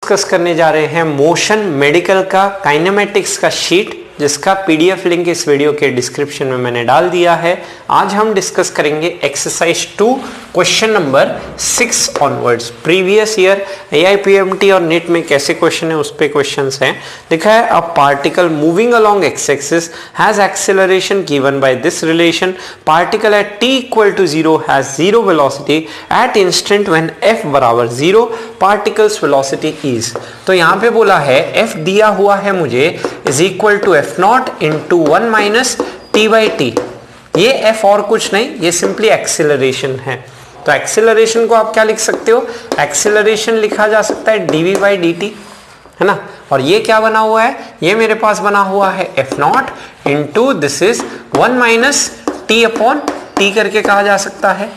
Discuss करने जा रहे हैं मोशन मेडिकल का काइनेमेटिक्स का शीट, जिसका पीडीएफ लिंक इस वीडियो के डिस्क्रिप्शन में मैंने डाल दिया है। आज हम डिस्कस करेंगे exercise 2 question number 6 onwards. Previous year AIPMT और नीट में कैसे क्वेश्चन है उस पे क्वेश्चंस हैं। लिखा है a particle moving along X axis has acceleration given by this relation, particle at t equal to 0 has 0 velocity at instant when f बराबर 0, पार्टिकल्स वेलोसिटी इज। तो यहाँ पे बोला है f दिया हुआ है मुझे is equal to f0 into 1 minus t by T. ये f और कुछ नहीं, ये सिंपली एक्सेलरेशन है। तो एक्सेलरेशन को आप क्या लिख सकते हो, एक्सेलरेशन लिखा जा सकता है dv बाई dt, है ना। और ये क्या बना हुआ है, ये मेरे पास बना हुआ है f0 into this is 1 minus t upon t करके कहा जा सकता है।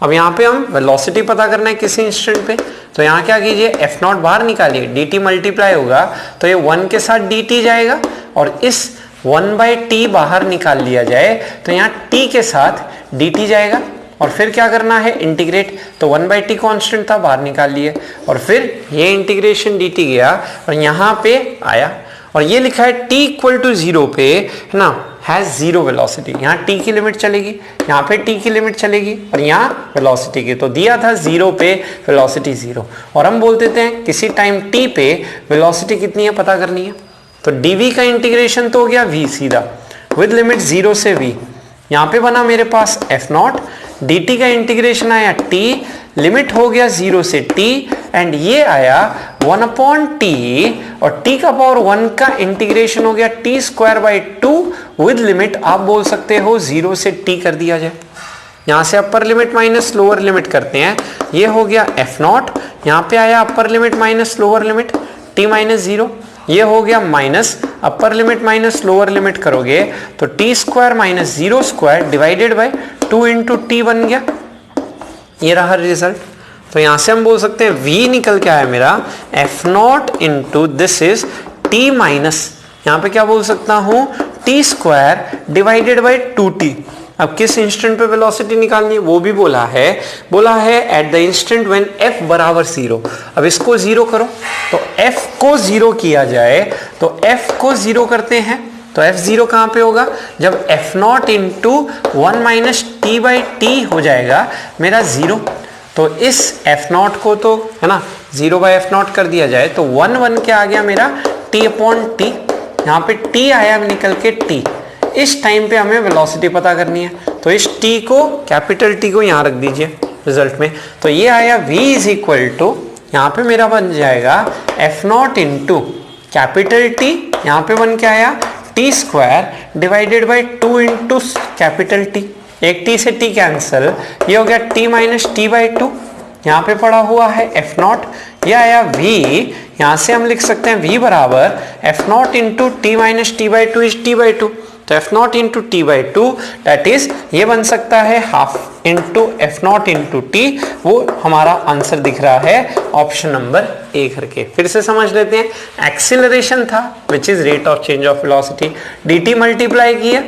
अब यहाँ पे हम वेलोसिटी पता करना है किसी इंस्टेंट पे, तो यहाँ क्या कीजिए f0 बाहर निकालिए, dt मल्टीप्लाई होगा तो ये 1 के साथ dt जाएगा और इस 1 बाई टी बाहर निकाल लिया जाए तो यहाँ t के साथ dt जाएगा और फिर क्या करना है इंटीग्रेट। तो 1 बाई टी कॉन्स्टेंट था, बाहर निकाल लिए और फिर ये इंटीग्रेशन dt गया और यहाँ पे आया और ये लिखा है t इक्वल टू 0 पे, है ना, हैज 0 वेलोसिटी। यहाँ t की लिमिट चलेगी, यहाँ पे t की लिमिट चलेगी और यहाँ वेलोसिटी की। तो दिया था 0 पे वेलोसिटी 0 और हम बोल देते हैं किसी टाइम t पे वेलोसिटी कितनी है पता करनी है। तो dv का इंटीग्रेशन तो हो गया v सीधा विद लिमिट 0 से v। यहाँ पे बना मेरे पास f0, dt का इंटीग्रेशन आया t, लिमिट हो गया 0 से t एंड ये आया 1 अपॉन t और t का पावर 1 का इंटीग्रेशन हो गया t square by 2 with limit आप बोल सकते हो 0 से t कर दिया जाए। यहाँ से upper limit minus lower limit करते हैं, ये हो गया f0, यहाँ पे आया upper limit minus lower limit t minus 0, ये हो गया minus upper limit minus lower limit करोगे तो t square minus 0 square divided by 2 into T बन गया। ये रहा रिजल्ट। तो यहां से हम बोल सकते हैं v निकल के आया मेरा f0 into this is t minus, यहाँ पे क्या बोल सकता हूं t square divided by 2t। अब किस इंस्टेंट पे वेलोसिटी निकालनी है वो भी बोला है at the instant when f बराबर 0। अब इसको 0 करो तो f को 0 किया जाए तो f को 0 करते हैं तो f0 कहाँ पे होगा, जब f0 into 1 minus T by T हो जाएगा मेरा 0। तो इस f0 को तो, है ना, 0 बाई f0 कर दिया जाए तो 1 1 के आ गया मेरा t अपॉन टी। यहाँ पे t आया निकल के t। इस टाइम पे हमें वेलोसिटी पता करनी है तो इस t को, कैपिटल T को यहाँ रख दीजिए रिजल्ट में। तो ये आया v इज इक्वल टू, यहाँ पे मेरा बन जाएगा f0 इंटू कैपिटल T, यहाँ पे बन के आया t square divided by 2 into capital T। एक t से t कैंसल, ये हो गया t माइनस टी बाई 2, यहाँ पे पड़ा हुआ है f0, ये आया v। यहाँ से हम लिख सकते हैं v बराबर f0 into T minus T by 2 is t by 2। तो f0 into T by 2 that is, ये बन सकता है half into f0 into T. वो हमारा आंसर दिख रहा है ऑप्शन नंबर ए करके। फिर से समझ लेते हैं, एक्सीलरेशन था which is rate of change of velocity, dt multiply किया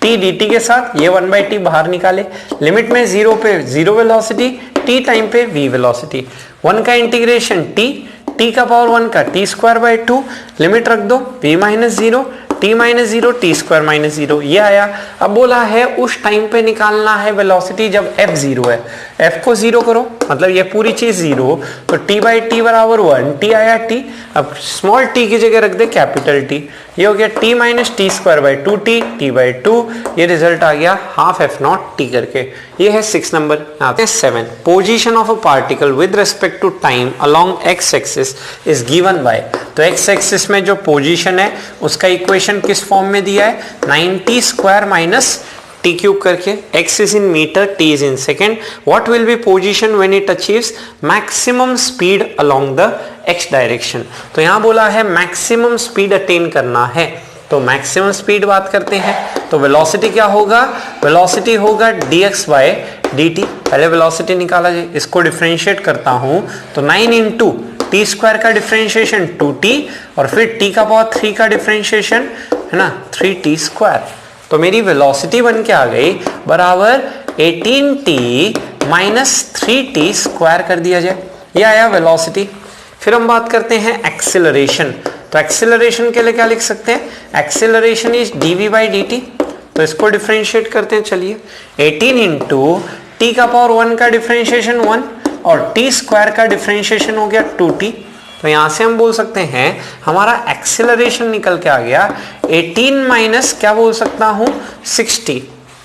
t dt के साथ, ये 1 बाई टी बाहर निकाले, लिमिट में 0 पे 0 वेलोसिटी, t टाइम पे v वेलोसिटी, 1 का इंटीग्रेशन t का पावर 1 का t स्क्वायर बाई 2, लिमिट रख दो v minus 0 t minus 0 T square minus 0, ये आया। अब बोला है उस टाइम पे निकालना है वेलोसिटी जब f 0 है, f को 0 करो मतलब ये पूरी चीज 0, तो t बाई टी बराबर 1, t आया t। अब स्मॉल t की जगह रख दे कैपिटल T, ये हो गया t minus T square by 2t, t by 2, ये रिजल्ट आ गया हाफ f0 t करके। ये है 6 नंबर। आते हैं 7, position of a particle with respect to time along x axis is given by. तो x एक्सिस में जो पोजीशन है उसका इक्वेशन किस फॉर्म में दिया है, 90 स्क्वायर माइनस t क्यूब करके, x is in meter, t is in second. What will be position when it achieves maximum speed along the x direction? तो यहाँ बोला है maximum speed attain करना है, तो maximum speed बात करते हैं तो velocity क्या होगा, velocity होगा dx by dt। पहले velocity निकाला जाए, इसको डिफरेंशिएट करता हूँ तो 9 इंटू टी स्क्वायर का डिफरेंशिएशन 2t और फिर t का पावर 3 का डिफरेंशिएशन, है ना, 3t स्क्वायर। तो मेरी वेलोसिटी बन के आ गई बराबर 18t माइनस 3t स्क्वायर कर दिया जाए, ये आया वेलोसिटी। फिर हम बात करते हैं एक्सेलरेशन। तो एक्सेलरेशन के लिए क्या लिख सकते हैं, acceleration is dv by dt। तो इसको डिफरेंशिएट करते हैं, चलिए 18 इंटू टी का पावर 1 का डिफरेंशिएशन 1 और टी स्क्वायर का डिफरेंशिएशन हो गया 2t। तो यहां से हम बोल सकते हैं हमारा एक्सेलरेशन निकल के आ गया 18 माइनस क्या बोल सकता हूं 60।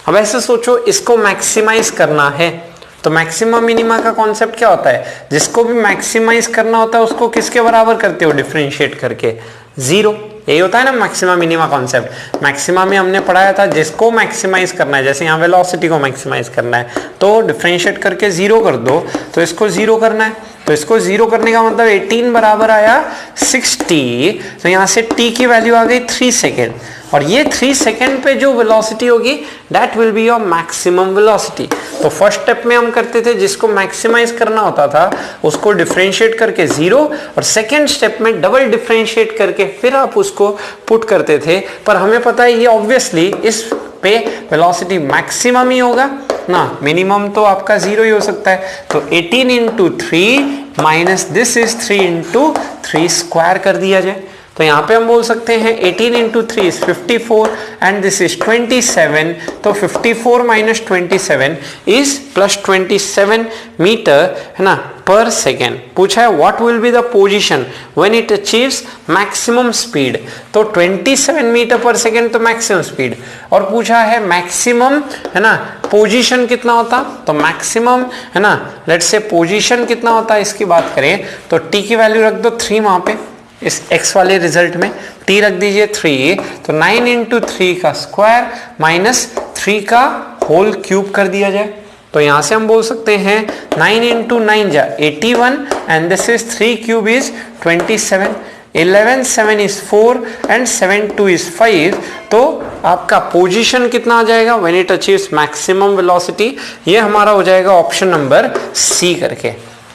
अब ऐसे सोचो, इसको मैक्सिमाइज करना है तो मैक्सिमम मिनिमा का कॉन्सेप्ट क्या होता है, जिसको भी मैक्सिमाइज करना होता है उसको किसके बराबर करते हो, डिफरेंशिएट करके 0। यही होता है ना मैक्सिमा मिनिमा कॉन्सेप्ट। मैक्सिमा में हमने पढ़ाया था जिसको मैक्सिमाइज करना है, जैसे यहाँ वेलोसिटी को मैक्सिमाइज करना है तो डिफरेंशिएट करके 0 कर दो, तो इसको 0 करना है, तो इसको 0 करने का मतलब 18 बराबर आया 60। तो यहाँ से t की वैल्यू आ गई 3 सेकेंड, और ये 3 सेकेंड पे जो वेलोसिटी होगी that will be your maximum velocity. तो फर्स्ट स्टेप में हम करते थे जिसको मैक्सिमाइज करना होता था उसको डिफरेंशिएट करके 0, और सेकेंड स्टेप में डबल डिफरेंशिएट करके फिर आप उसको पुट करते थे। पर हमें पता है ये ऑब्वियसली इस पे वेलोसिटी मैक्सिमम ही होगा ना, मिनिमम तो आपका 0 ही हो सकता है। तो 18 into 3 minus this is 3 into 3 square कर दिया जाए। तो यहाँ पे हम बोल सकते हैं 18 into 3 is 54 and this is 27। तो 54 माइनस 27 इज प्लस 27 मीटर है ना पर सेकेंड। पूछा है what will be the position when it achieves maximum speed. तो 27 मीटर पर सेकेंड तो मैक्सिमम स्पीड, और पूछा है मैक्सिमम है ना पोजीशन कितना होता, तो मैक्सिमम है ना लेट्स से पोजीशन कितना होता है इसकी बात करें तो टी की वैल्यू रख दो 3 वहां पे, इस x वाले रिजल्ट में t रख दीजिए 3। तो 9 इंटू 3 का स्क्वायर माइनस 3 का होल क्यूब कर दिया जाए। तो यहां से हम बोल सकते हैं 9 इंटू 9 जा 81 and this is 3 cube is 27, 11 7 is 4 and 7 2 is 5। तो आपका पोजीशन कितना आ जाएगा when it achieves maximum velocity, ये हमारा हो जाएगा ऑप्शन नंबर सी करके।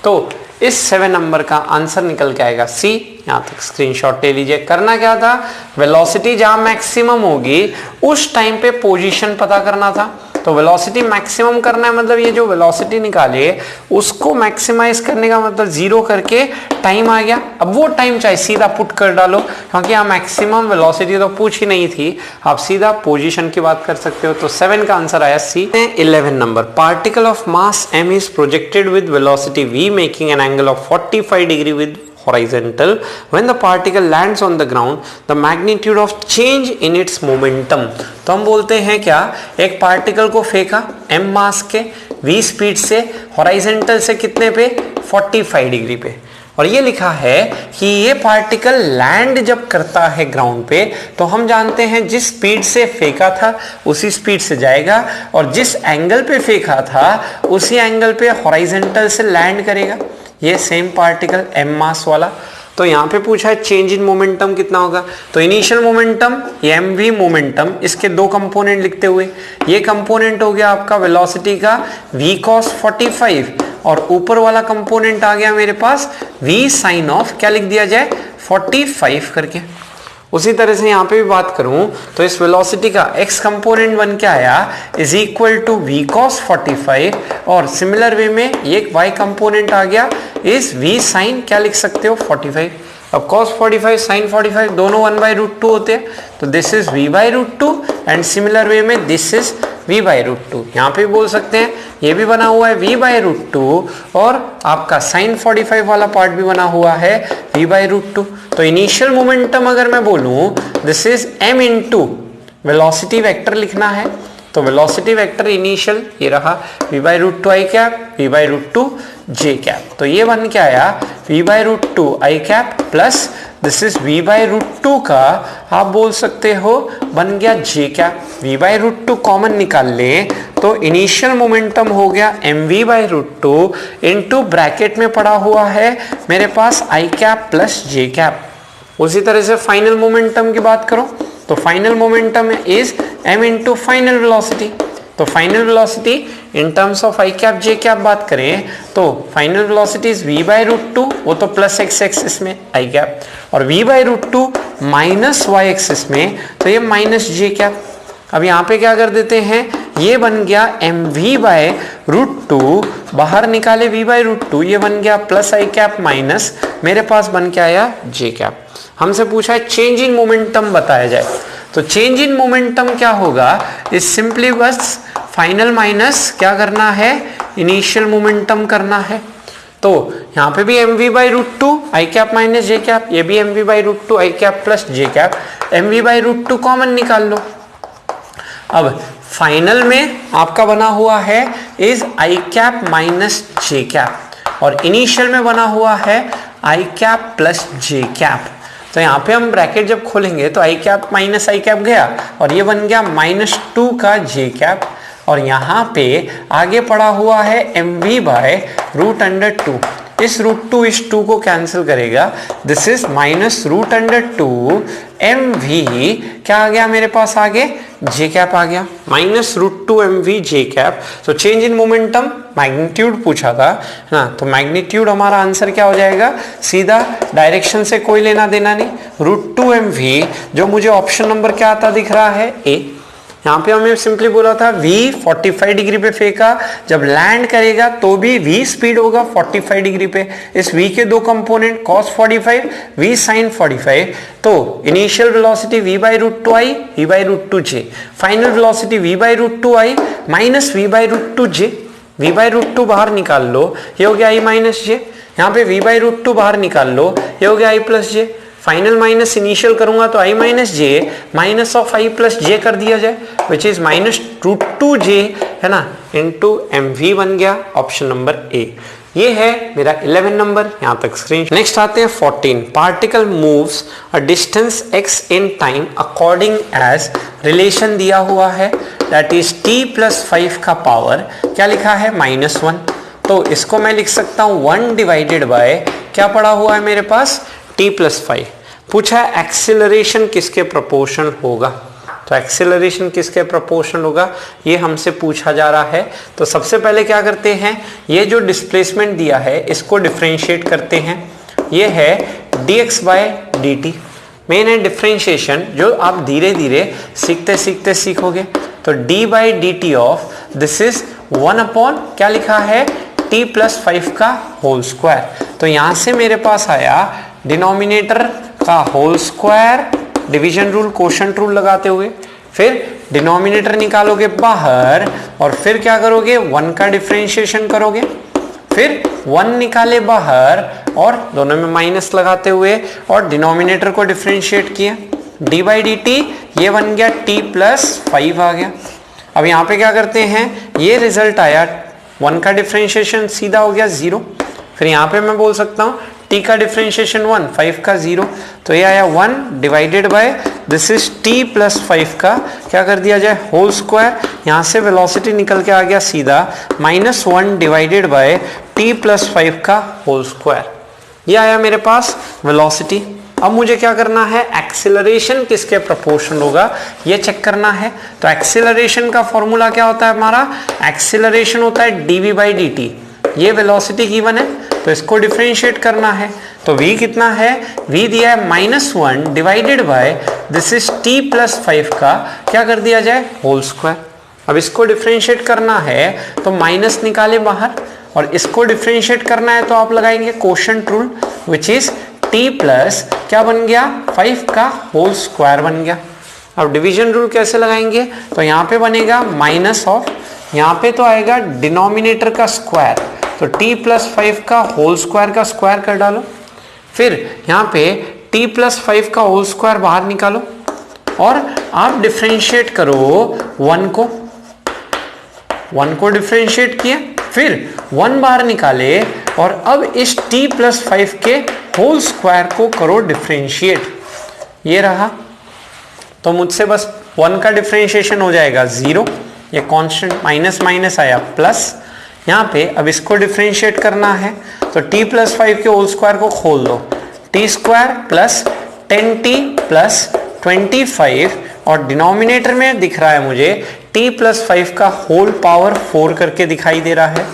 तो इस 7 नंबर का आंसर निकल के आएगा सी। यहाँ तक स्क्रीनशॉट ले लीजिए। करना क्या था, वेलोसिटी जहां मैक्सिमम होगी उस टाइम पे पोजीशन पता करना था। तो वेलोसिटी मैक्सिमम करना है मतलब ये जो वेलोसिटी निकाले उसको मैक्सिमाइज करने का मतलब 0 करके टाइम आ गया। अब वो टाइम चाहे सीधा पुट कर डालो, क्योंकि यहाँ मैक्सिमम वेलोसिटी तो पूछ ही नहीं थी, आप सीधा पोजीशन की बात कर सकते हो। तो 7 का आंसर आया सी। 11 number, particle of mass m is projected with velocity v making an angle of 45 degree with horizontal. When the particle lands on the ground, the magnitude of change in its momentum. तो हम बोलते हैं क्या, एक particle को फेंका m मास के v speed से हॉरिजॉन्टल से कितने पे 45 डिग्री पे, और ये लिखा है कि ये पार्टिकल लैंड जब करता है ग्राउंड पे तो हम जानते हैं जिस स्पीड से फेंका था उसी स्पीड से जाएगा, और जिस एंगल पे फेंका था उसी एंगल पे हॉरिजॉन्टल से लैंड करेगा। ये सेम पार्टिकल m मास वाला। तो यहाँ पे पूछा है चेंज इन मोमेंटम कितना होगा, तो इनिशियल मोमेंटम ये mv मोमेंटम, इसके दो कंपोनेंट लिखते हुए ये कंपोनेंट हो गया आपका वेलोसिटी का v cos 45, और ऊपर वाला कंपोनेंट आ गया मेरे पास v sin ऑफ क्या लिख दिया जाए 45 करके। उसी तरह से यहाँ पे भी बात करूं तो इस वेलोसिटी का x कंपोनेंट बन के आया is equal to v cos 45, और सिमिलर वे में ये y कंपोनेंट आ गया इस v sin क्या लिख सकते हो 45। अब cos 45 sin 45 दोनों 1/√2 होते हैं, तो this is v/√2 and similar way में दिस इज v/√2। यहाँ पे बोल सकते हैं ये भी बना हुआ है v/√2 और आपका sin 45 वाला पार्ट भी बना हुआ है v/√2। तो इनिशियल मोमेंटम अगर मैं बोलूं this is m into velocity vector लिखना है, तो वेलोसिटी वेक्टर इनिशियल ये रहा v/√2 i cap v/√2 j cap. तो ये बन के आया v/√2 i cap plus this is v/√2 का आप बोल सकते हो बन गया j कैप। v/√2 कॉमन निकाल लें तो इनिशियल मोमेंटम हो गया mv/√2 इनटू ब्रैकेट में पड़ा हुआ है मेरे पास i cap plus j cap. उसी तरह से फाइनल मोमेंटम की बात करो तो final momentum is m into final velocity. तो final velocity in terms of i cap j cap बात करें तो फाइनल वेलोसिटी इज v/√2, वो तो प्लस x एक्सिस में i कैप, और v/√2 माइनस y एक्सिस में तो ये माइनस j कैप। अब यहाँ पे क्या कर देते हैं, ये बन गया mv/√2 बाहर निकाले v/√2, ये बन गया प्लस आई कैप माइनस मेरे पास बन के आया जे कैप। हमसे पूछा है चेंज इन मोमेंटम बताया जाए, तो चेंज इन मोमेंटम क्या होगा, इस सिंपली बस फाइनल माइनस क्या करना है, इनिशियल मोमेंटम करना है। तो यहाँ पे भी mv/√2 आई कैप माइनस जे कैप, ये भी mv/√2 आई कैप प्लस जे कैप, mv/√2 कॉमन निकाल लो। अब फाइनल में आपका बना हुआ है is I cap minus J cap और इनिशियल में बना हुआ है आई कैप प्लस जे कैप। तो यहाँ पे हम ब्रैकेट जब खोलेंगे तो आई कैप माइनस आई कैप गया और ये बन गया -2 का जे कैप और यहाँ पे आगे पड़ा हुआ है mv/√2। इस √2 इस 2 को कैंसिल करेगा, दिस इज -√2 mv क्या आ गया मेरे पास आगे, जे कैप आ गया, -√2 mv जे कैप। तो चेंज इन मोमेंटम मैग्नीट्यूड पूछा था ना, तो मैग्नीट्यूड हमारा आंसर क्या हो जाएगा, सीधा डायरेक्शन से कोई लेना देना नहीं, √2 mv जो मुझे ऑप्शन नंबर क्या आता दिख रहा है, ए। यहाँ पे हमें सिंपली बोला था v 45 डिग्री पे फेंका, जब लैंड करेगा तो भी v स्पीड होगा 45 डिग्री पे। इस v के दो कंपोनेंट cos 45 v sin 45, तो इनिशियल वेलोसिटी v/√2 आई v/√2 j, final velocity v/√2 आई माइनस v/√2 j, v/√2 बाहर निकाल लो, ये हो गया i माइनस j, यहाँ पे v/√2 बाहर निकाल लो, ये हो गया i plus j, final minus initial करूंगा तो i minus j minus of i plus j कर दिया जाए, विच इज -√2j है ना, इनटू mv बन गया ऑप्शन नंबर ए। ये है मेरा 11 नंबर, यहां तक स्क्रीन। नेक्स्ट आते हैं 14, particle moves a distance x in time according as relation दिया हुआ है, दैट इज t + 5 का पावर क्या लिखा है, -1। तो इसको मैं लिख सकता हूं 1 डिवाइडेड बाय क्या पड़ा हुआ है मेरे पास, t + 5। पूछा है एक्सीलरेशन किसके प्रोपोर्शनल होगा, तो एक्सीलरेशन किसके प्रोपोर्शनल होगा ये हमसे पूछा जा रहा है। तो सबसे पहले क्या करते हैं, ये जो डिस्प्लेसमेंट दिया है इसको डिफरेंशिएट करते हैं, ये है dx/dt। मेन है डिफरेंशिएशन जो आप धीरे धीरे सीखते सीखते सीखोगे। तो d/dt ऑफ दिस इज 1 क्या लिखा है, t + 5 का होल स्क्वायर। तो यहां से मेरे पास आया डिनोमिनेटर का whole square, division rule quotient rule लगाते हुए, फिर डिनोमिनेटर निकालोगे बाहर और फिर क्या करोगे, 1 का डिफरेंशिएशन करोगे, फिर 1 निकाले बाहर और दोनों में माइनस लगाते हुए और डिनोमिनेटर को डिफरेंशिएट किया, d/dt ये बन गया t + 5 आ गया। अब यहाँ पे क्या करते हैं, ये रिजल्ट आया, 1 का डिफरेंशिएशन सीधा हो गया 0, फिर यहाँ पे मैं बोल सकता हूँ t का डिफरेंशिएशन 1, 5 का 0, तो ये आया 1 divided by this is t + 5 का क्या कर दिया जाए, होल स्क्वायर। यहाँ से वेलोसिटी निकल के आ गया सीधा -1 डिवाइडेड बाय t + 5 का होल स्क्वायर, ये आया मेरे पास वेलोसिटी। अब मुझे क्या करना है, एक्सीलरेशन किसके प्रोपोर्शनल होगा ये चेक करना है। तो एक्सीलरेशन का फॉर्मूला क्या होता है हमारा, एक्सीलरेशन होता है dv/dt, ये वेलोसिटी गिवन है तो इसको डिफरेंशिएट करना है। तो v कितना है, v दिया है -1 divided by this is t + 5 का क्या कर दिया जाए, होल स्क्वायर। अब इसको डिफरेंशिएट करना है तो माइनस निकाले बाहर और इसको डिफरेंशिएट करना है तो आप लगाएंगे quotient rule, which is t plus क्या बन गया, 5 का होल स्क्वायर बन गया। अब डिवीजन रूल कैसे लगाएंगे, तो यहाँ पे बनेगा माइनस ऑफ, यहाँ पे तो आएगा डिनोमिनेटर का स्क्वायर, तो t + 5 का होल स्क्वायर का स्क्वायर कर डालो, फिर यहाँ पे t + 5 का होल स्क्वायर बाहर निकालो और आप डिफरेंशिएट करो 1 को डिफरेंशिएट किया, फिर 1 बाहर निकाले और अब इस t + 5 के होल स्क्वायर को करो डिफरेंशिएट, ये रहा। तो मुझसे बस 1 का डिफरेंशिएशन हो जाएगा 0, ये कांस्टेंट माइनस माइनस आया प्लस, यहाँ पे अब इसको डिफरेंशिएट करना है तो t + 5 के होल स्क्वायर को खोल दो, t² + 10t + 25 और डिनोमिनेटर में दिख रहा है मुझे t + 5 का होल पावर 4 करके दिखाई दे रहा है।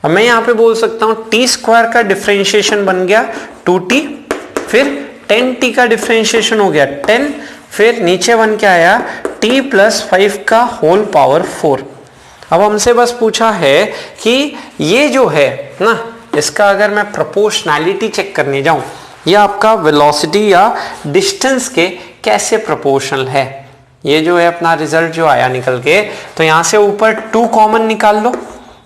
अब मैं यहाँ पे बोल सकता हूँ t² का डिफरेंशिएशन बन गया 2t, फिर 10t का डिफरेंशिएशन हो गया 10, फिर नीचे बन के आया t + 5 का होल पावर 4। अब हमसे बस पूछा है कि ये जो है ना, इसका अगर मैं प्रोपोर्शनैलिटी चेक करने जाऊं, ये आपका वेलोसिटी या डिस्टेंस के कैसे प्रोपोर्शनल है। ये जो है अपना रिजल्ट जो आया निकल के, तो यहां से ऊपर 2 कॉमन निकाल लो,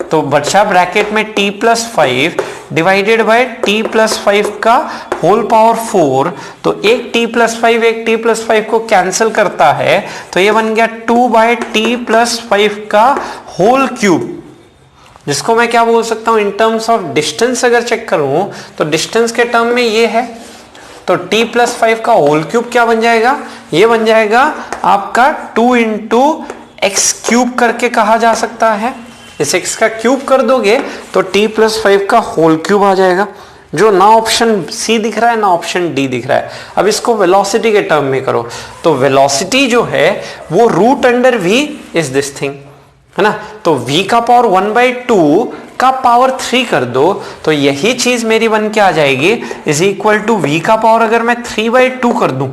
तो बचा ब्रैकेट में t+5 डिवाइडेड बाय t+5 का होल पावर 4। तो एक t+5 को कैंसिल करता है, तो ये बन गया 2/t+5 का होल क्यूब, जिसको मैं क्या बोल सकता हूं इन टर्म्स ऑफ डिस्टेंस अगर चेक करूं तो डिस्टेंस के टर्म में ये है, तो t+5 का होल क्यूब क्या बन जाएगा, ये बन जाएगा आपका 2 × x³ करके कहा जा सकता है। इस x का क्यूब कर दोगे तो t+5 का होल क्यूब आ जाएगा, जो ना ऑप्शन सी दिख रहा है ना ऑप्शन डी दिख रहा है। अब इसको वेलोसिटी के टर्म में करो, तो वेलोसिटी जो है वो √v इज दिस थिंग, है ना। तो v का पावर 1/2 का पावर 3 कर दो, तो यही चीज मेरी बन के आ जाएगी इज इक्वल टू v का पावर अगर मैं 3/2 कर दूं,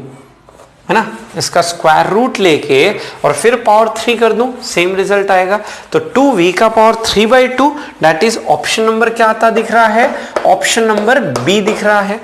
है ना, इसका स्क्वायर रूट लेके और फिर पावर 3 कर दूं, सेम रिजल्ट आएगा। तो 2v का power 3/2 that is option number क्या आता दिख रहा है, ऑप्शन नंबर बी दिख रहा है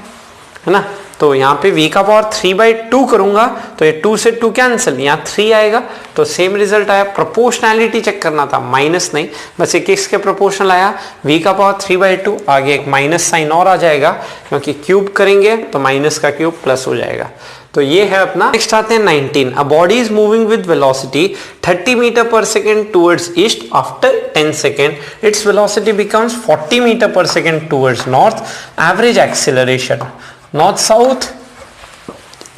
ना। तो यहाँ पे v का पावर 3/2 करूंगा तो ये 2 से 2 कैंसिल, यहाँ 3 आएगा, तो सेम रिजल्ट आया। प्रोपोर्शनैलिटी चेक करना था, माइनस नहीं, बस एक x के प्रोपोर्शनल आया, v का पावर 3/2, आगे एक माइनस साइन और आ जाएगा क्योंकि क्यूब करेंगे तो माइनस का क्यूब प्लस हो जाएगा। तो ये है अपना। नेक्स्ट आते हैं 19। A body is moving with velocity 30 meter पर second towards east after 10 second its velocity becomes 40 meter पर second towards north, average acceleration north south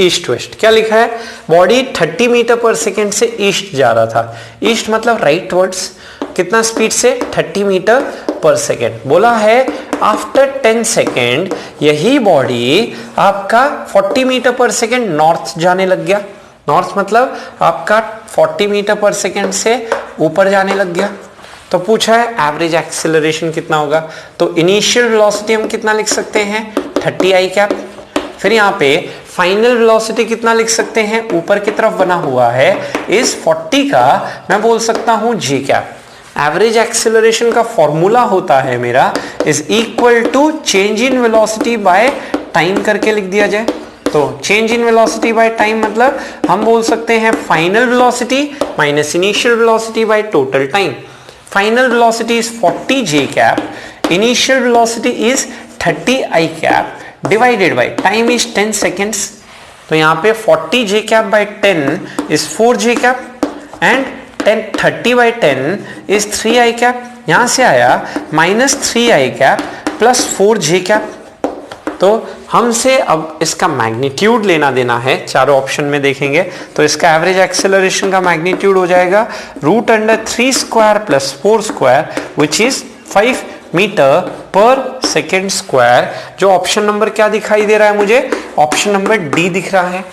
east west. क्या लिखा है, बॉडी 30 मीटर पर सेकेंड से ईस्ट जा रहा था, ईस्ट मतलब राइट वर्ड्स, कितना स्पीड से 30 मीटर पर सेकेंड। बोला है आफ्टर 10 सेकेंड यही बॉडी आपका 40 मीटर पर सेकेंड नॉर्थ जाने लग गया, नॉर्थ मतलब आपका 40 मीटर पर सेकेंड से ऊपर जाने लग गया। तो पूछा है एवरेज एक्सीलरेशन कितना होगा, तो इनिशियल वेलोसिटी हम कितना लिख सकते हैं 30i कैप, फिर यहाँ पे फाइनल वेलोसिटी कितना लिख सकते हैं, ऊपर की तरफ बना हुआ है इस 40 का मैं बोल सकता हूं g कैप। एवरेज एक्सीलरेशन का फॉर्मूला होता है मेरा is equal to change in velocity by time करके लिख दिया जाए। तो change in velocity by time मतलब हम बोल सकते हैं final velocity minus initial velocity by total time. Final velocity is 40 j cap, initial velocity is 30 i cap divided by time is 10 seconds. तो यहाँ पे 40 j cap by 10 is 4 j cap and 30 by 10 is 3i cap, यहां से आया minus 3i cap plus 4j cap. तो हमसे अब इसका मैग्नीट्यूड लेना देना है, चारों ऑप्शन में देखेंगे तो इसका एवरेज एक्सेलरेशन का मैग्नीट्यूड हो जाएगा √3 square plus 4 square which is 5 metre पर सेकेंड स्क्वायर। जो ऑप्शन नंबर क्या दिखाई दे रहा है मुझे, ऑप्शन नंबर डी दिख रहा है।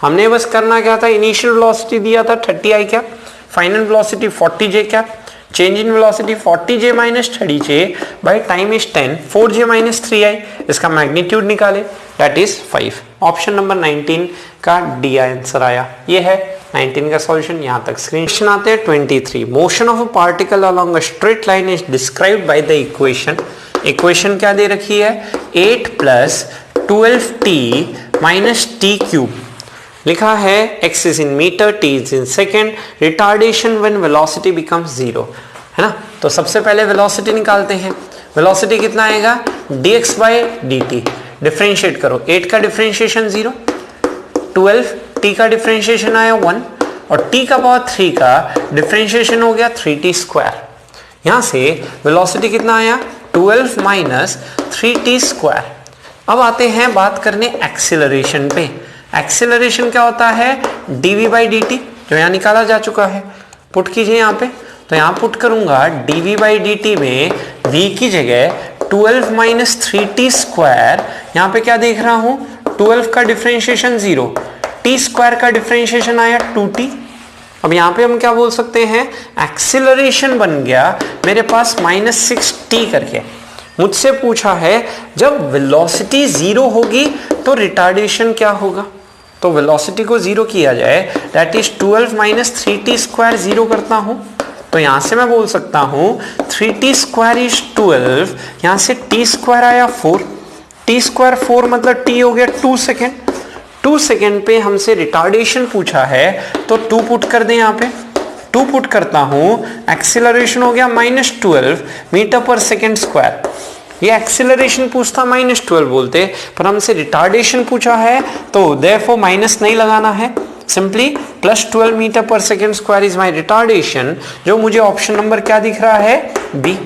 हमने बस करना क्या था, इनिशियल वेलोसिटी दिया था 30i cap, final velocity 40 j cap, change in velocity 40 j minus 30 j bye time is 10, 4 j minus 3i, इसका मैग्नीट्यूड निकाले दैट इज 5। ऑप्शन नंबर 19 का डी आंसर आया। ये है 19 का सॉल्यूशन। यहां तक स्क्रीन आते हैं 23। Motion of a particle along a straight line is described by the equation. Equation क्या दे रखी है, 8 + 12t माइनस t क्यूब। लिखा है x is in metre, t is in second, retardation when velocity becomes 0, है ना। तो सबसे पहले वेलोसिटी निकालते हैं। वेलोसिटी कितना आएगा, dx/dt, डिफरेंशिएट करो, 8 का डिफरेंशिएशन 0, 12 t का डिफरेंशिएशन आया 1 और t का पावर 3 का डिफरेंशिएशन हो गया 3t स्क्वायर। यहां से वेलोसिटी कितना आया 12 माइनस 3t स्क्वायर। अब आते हैं बात करने एक्सीलरेशन पे। एक्सीलरेशन क्या होता है, dv/dt, जो यहाँ निकाला जा चुका है, पुट कीजिए यहाँ पे। तो यहाँ पुट करूंगा dv/dt में v की जगह 12 माइनस 3t स्क्वायर, यहाँ पे क्या देख रहा हूं 12 का डिफरेंशिएशन 0, t स्क्वायर का डिफरेंशिएशन आया 2t। अब यहाँ पे हम क्या बोल सकते हैं, एक्सीलरेशन बन गया मेरे पास -6t करके। मुझसे पूछा है जब वेलोसिटी 0 होगी तो रिटार्डेशन क्या होगा, तो वेलोसिटी को 0 किया जाए that is 12 minus 3t square 0 करता हूं तो यहां से मैं बोल सकता हूं 3t स्क्वायर इज 12, यहां से t स्क्वायर आया 4, t स्क्वायर 4 मतलब t हो गया 2 सेकेंड। 2 सेकेंड पे हमसे रिटार्डेशन पूछा है तो 2 पुट कर दें, यहाँ पे 2 पुट करता हूं, एक्सीलरेशन हो गया -12 मीटर पर सेकेंड स्क्वायर। ये एक्सीलरेशन पूछता -12 बोलते, पर हमसे रिटार्डेशन पूछा है तो देयरफॉर माइनस नहीं लगाना है, सिंपली +12 मीटर पर second square is my retardation, जो मुझे ऑप्शन नंबर क्या दिख रहा है, बी।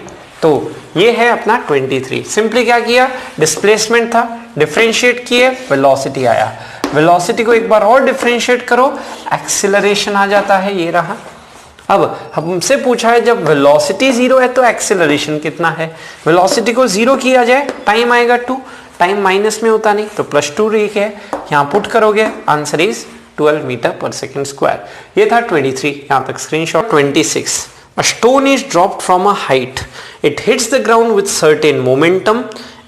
तो ये है अपना 23। सिंपली क्या किया, डिस्प्लेसमेंट था, डिफरेंशिएट किए, वेलोसिटी आया। वेलोसिटी को एक बार और डिफरेंशिएट करो, एक्सीलरेशन आ जाता है, ये रहा। अब हमसे पूछा है जब वेलोसिटी 0 है तो एक्सीलरेशन कितना है, वेलोसिटी को 0 किया जाए, टाइम आएगा 2, टाइम माइनस में होता नहीं तो +2 रही है, यहाँ पुट करोगे, आंसर इज 12 मीटर पर सेकेंड स्क्वायर। ये था 23, यहाँ तक screenshot. 26, a stone is dropped from a height, it hits the ground with certain momentum.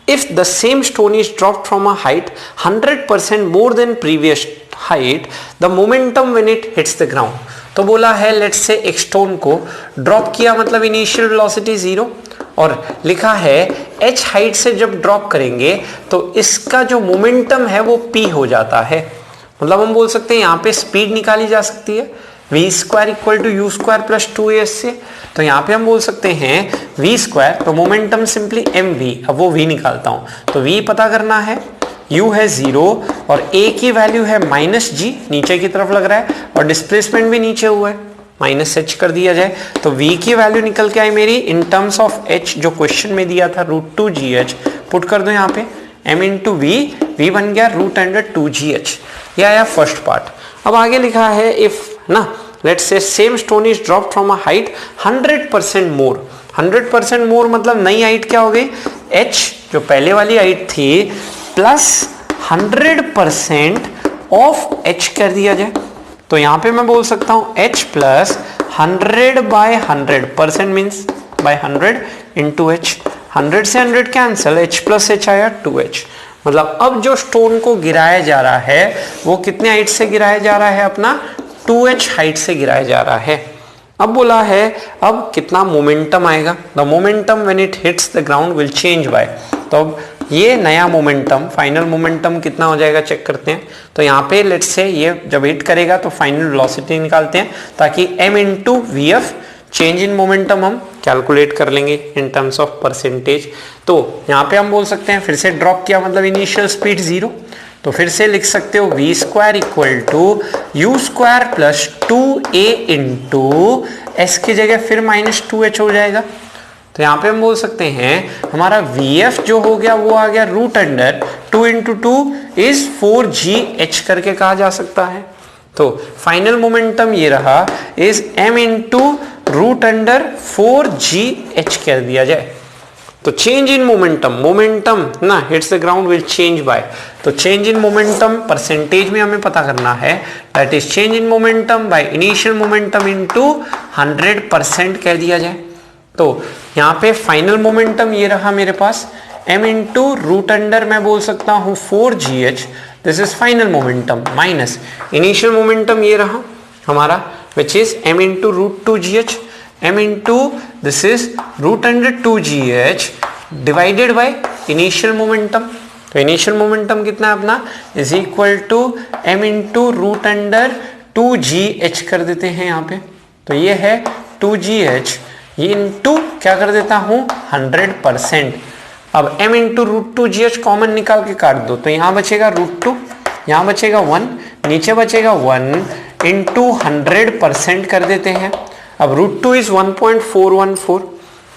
If the same stone is dropped from a height 100% more than previous height, the momentum when it hits the ground. तो बोला है let's say एक stone को drop किया, मतलब initial velocity 0, और लिखा है h हाइट से जब ड्रॉप करेंगे तो इसका जो मोमेंटम है वो p हो जाता है। मतलब हम बोल सकते हैं यहाँ पे स्पीड निकाली जा सकती है v square equal to U square plus 2as से, तो यहाँ पे हम बोल सकते हैं v स्क्वायर, तो मोमेंटम सिंपली mv। अब वो v निकालता हूँ तो v पता करना है, u है 0 और a की वैल्यू है -g, नीचे की तरफ लग रहा है, और डिस्प्लेसमेंट भी नीचे हुआ है, -h कर दिया जाए तो v की वैल्यू निकल के आई मेरी इन टर्म्स ऑफ h, जो क्वेश्चन में दिया था √2gh, पुट कर दो यहाँ पे m इंटू v बन गया √2gh। ये आया फर्स्ट पार्ट। अब आगे लिखा है इफ ना, let's say same stone is dropped from a height 100% मोर, 100% मोर मतलब नई हाइट क्या हो गई, h जो पहले वाली हाइट थी प्लस 100% ऑफ h कर दिया जाए, तो यहाँ पे मैं बोल सकता हूँ h plus 100/100%, means by 100 into h, 100 से 100 कैंसिल, h प्लस h आया 2h। मतलब अब जो स्टोन को गिराया जा रहा है वो कितने हाइट से गिराया जा रहा है, अपना 2h हाइट से गिराया जा रहा है। अब बोला है अब कितना मोमेंटम आएगा, the momentum when it hits the ground will change bye, तो अब ये नया मोमेंटम, फाइनल मोमेंटम कितना हो जाएगा चेक करते हैं। तो यहाँ पे लेट्स से ये जब हिट करेगा तो फाइनल वेलोसिटी निकालते हैं, ताकि m into V F change in momentum हम कैलकुलेट कर लेंगे इन टर्म्स ऑफ परसेंटेज। तो यहाँ पे हम बोल सकते हैं फिर से ड्रॉप किया मतलब इनिशियल स्पीड 0, तो फिर से लिख सकते हो v square equal to U square plus 2a into s की जगह फिर -2h हो जाएगा। तो यहाँ पे हम बोल सकते हैं हमारा vf जो हो गया वो आ गया √2 इंटू 2 इज 4gh करके कहा जा सकता है। तो फाइनल मोमेंटम ये रहा इज m इंटू √4gh कर दिया जाए। तो चेंज इन मोमेंटम, मोमेंटम ना hits the ground will change bye, तो चेंज इन मोमेंटम परसेंटेज में हमें पता करना है, that is change in momentum bye initial momentum into 100% कह दिया जाए। तो यहाँ पे फाइनल मोमेंटम ये रहा मेरे पास m इंटू √, मैं बोल सकता हूँ 4gh, this is final momentum, minus initial momentum ये रहा हमारा which is m into √2gh, m into this is √2gh divided by initial momentum. तो इनिशियल मोमेंटम कितना है अपना is equal to m into √2gh कर देते हैं यहाँ पे, तो ये है 2gh, ये इंटू क्या कर देता हूँ 100%। अब m इंटू √2gh कॉमन निकाल के काट दो, तो यहाँ बचेगा √2, यहाँ बचेगा 1, नीचे बचेगा 1 इंटू 100% कर देते हैं। अब √2 इज 1.414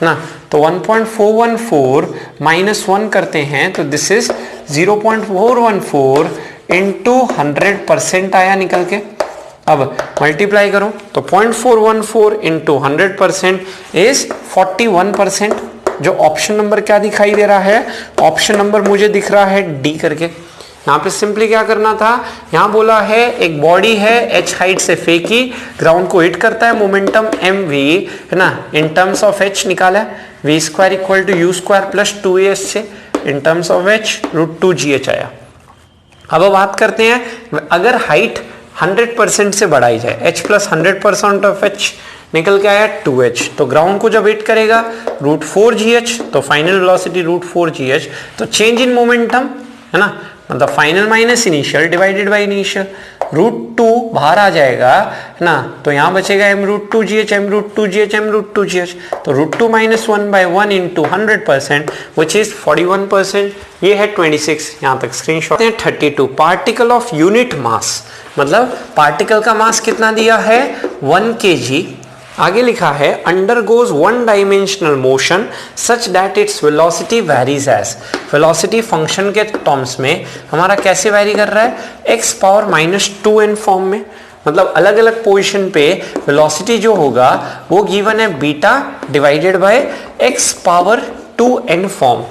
ना, तो 1.414 माइनस 1 करते हैं तो दिस इज 0.414 इंटू 100% आया निकल के। अब मल्टीप्लाई करो तो 0.414 इंटू 100% इज 41%। जो ऑप्शन नंबर क्या दिखाई दे रहा है, ऑप्शन नंबर मुझे दिख रहा है डी करके। यहाँ पे सिंपली क्या करना था, यहाँ बोला है एक बॉडी है h हाइट से फेंकी, ग्राउंड को हिट करता है, मोमेंटम mv है ना, इन टर्म्स ऑफ h निकाला v square equal to U square plus 2as से, इन टर्म्स ऑफ h √2gh आया। अब बात करते हैं अगर हाइट 100% से बढ़ाई जाए, h प्लस 100% ऑफ h निकल के आया 2h। तो ग्राउंड को जब हिट करेगा √4gh, तो फाइनल वेलोसिटी √4gh। तो चेंज इन मोमेंटम है ना, मतलब final minus initial divided by initial, √2 बाहर आ जाएगा है ना, तो यहां बचेगा m√2gh, m√2gh, m√2gh। तो √2 - 1/1 × 100% विच इज 41%। ये है 26, यहां तक screenshot. 32 particle of unit mass, मतलब पार्टिकल का मास कितना दिया है 1 kg। आगे लिखा है undergoes one dimensional motion such that its velocity varies as. Velocity function के टर्म्स में हमारा कैसे वेरी कर रहा है, x⁻²n फॉर्म में, मतलब अलग अलग पोजीशन पे वेलोसिटी जो होगा वो गिवन है beta divided by x⁻²n form,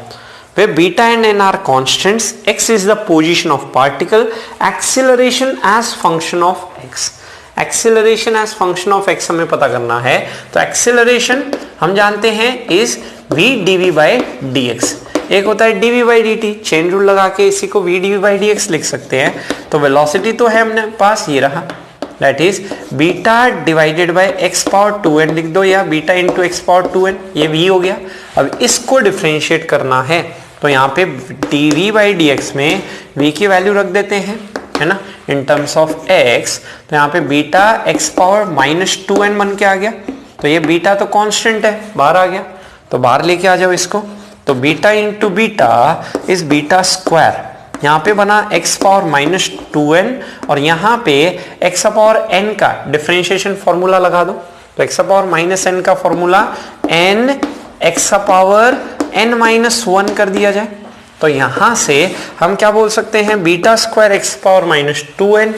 where beta and n are constants, x is the position of particle, acceleration as function of x। Acceleration as function of x हमें पता करना है, तो एक्सेलरेशन हम जानते हैं इज v dv/dx। एक होता है dv/dt, चेन रूल लगा के इसी को v dv/dx लिख सकते हैं। तो वेलोसिटी तो है अपने पास, ये रहा, that is beta divided by x⁻²n लिख दो, या बीटा इंटू x⁻²n, ये v हो गया। अब इसको डिफरेंशिएट करना है, तो यहाँ पे dv/dx में v की वैल्यू रख देते हैं, है ना, इन टर्म्स ऑफ x। तो यहाँ पे बीटा x⁻² बन के आ गया। तो ये बीटा तो कांस्टेंट है, बाहर आ गया, तो बाहर लेके आ जाओ इसको। तो beta into beta is beta square, यहाँ पे बना x⁻² और यहाँ पे x⁻n का डिफरेंशिएशन फॉर्मूला लगा दो। तो x⁻n का फॉर्मूला n x⁻n-1 कर दिया जाए। तो यहां से हम क्या बोल सकते हैं, बीटा स्क्वायर x⁻²n।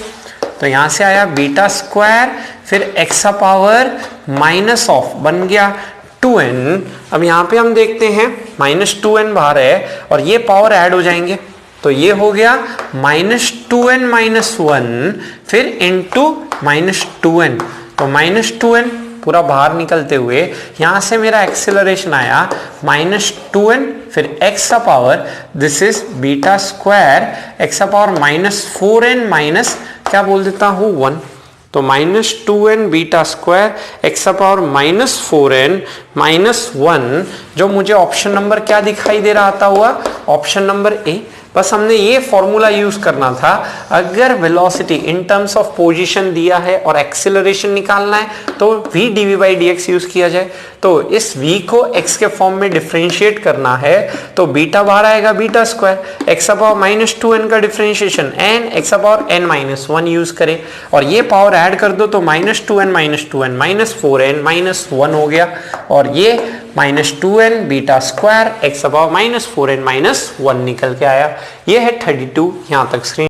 तो यहां से आया बीटा स्क्वायर, फिर x⁻- बन गया 2n। अब यहां पे हम देखते हैं -2n बाहर है और ये पावर ऐड हो जाएंगे, तो ये हो गया -2n-1 फिर इंटू -2n। तो -2n पूरा बाहर निकलते हुए यहां से मेरा एक्सेलरेशन आया -2n, फिर x⁻, this is beta square x⁻⁻4n minus क्या बोल देता हूं 1। तो -2n बीटा स्क्वायर x⁻⁻4n -1, जो मुझे ऑप्शन नंबर क्या दिखाई दे रहा था हुआ, ऑप्शन नंबर ए। बस हमने ये फॉर्मूला यूज करना था, अगर velocity in terms of position दिया है और एक्सेलरेशन निकालना है तो v dv/dx यूज किया जाए। तो इस v को x के फॉर्म में डिफरेंशिएट करना है, तो बीटा बाहर आएगा बीटा स्क्वायर, x⁻-2n का डिफरेंशिएशन n x⁻n-1 यूज करें और ये पावर ऐड कर दो, तो -2n-2n -4n -1 हो गया, और ये -2n बीटा स्क्वायर x⁻-4n -1 निकल के आया। ये है 32, यहां तक स्क्रीन।